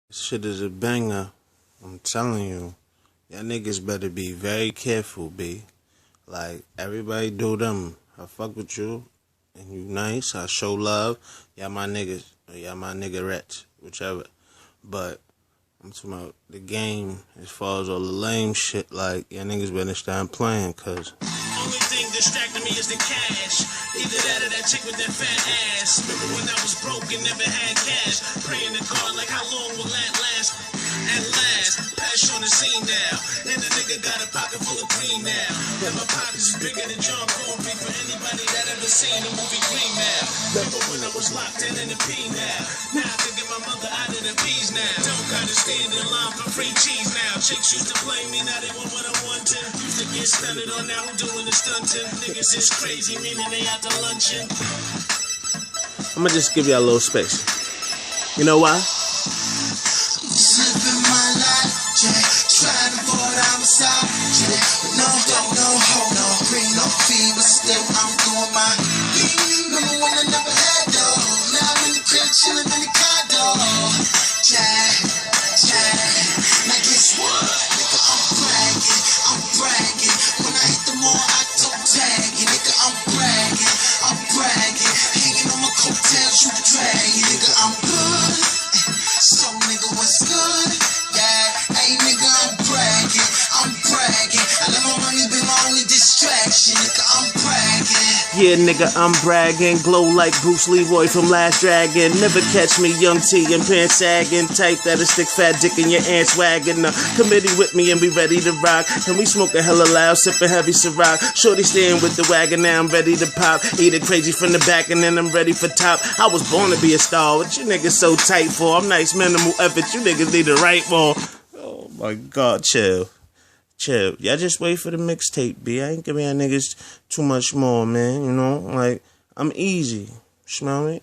This shit is a banger. I'm telling you. Y'all niggas better be very careful, B. Like, everybody do them. I fuck with you, and you nice. I show love. Y'all my niggas. Or y'all my niggerettes. Whichever. But, I'm talking about the game as far as all the lame shit. Like, y'all niggas better start playing, cause only thing distracting me is the cash. Either that or that chick with that fat ass. Remember when I was broke and never had cash? Praying to God like how long will that last? At last, Pash on the scene now. And the nigga got a pocket full of green now. And my pockets is bigger than John Cornby for anybody that ever seen the movie Green now. Remember when I was locked in the P now? Now I can get my mother out of the P's now. Don't gotta stand in line for free cheese now. Chicks used to play me, now they want what I want to. Used to get stunted on, now who doing the stunting? Niggas is crazy, meaning they out to luncheon. I'ma just give y'all a little space. You know why? Living my life, trying to avoid homicide, no, no, bring no fee, but still I'm doing my remember when I never had though, now I'm in the crib chilling in the condo, now guess what, nigga, I'm bragging, when I hit the mall, I don't tag it, nigga, I'm bragging, hanging on my coattails, you dragging, nigga, I'm good. So nigga, what's good? Yeah, hey nigga, I'm bragging. I let my money be my only distraction, nigga, I'm bragging. Yeah, nigga, I'm bragging. Glow like Bruce Leroy from Last Dragon. Never catch me, young T and pants sagging. Type that'll stick fat dick in your aunt's wagon. Committee with me and we ready to rock. And we smoking hella loud, sipping heavy Ciroc. Shorty staying with the wagon, now I'm ready to pop. Eat it crazy from the back and then I'm ready for top. I was born to be a star. What you niggas so tight for? I'm nice minimal effort. You niggas need to write more. Oh my God, chill. Y'all just wait for the mixtape, B. I ain't giving y'all niggas too much more, man. You know, like, I'm easy. Smell me?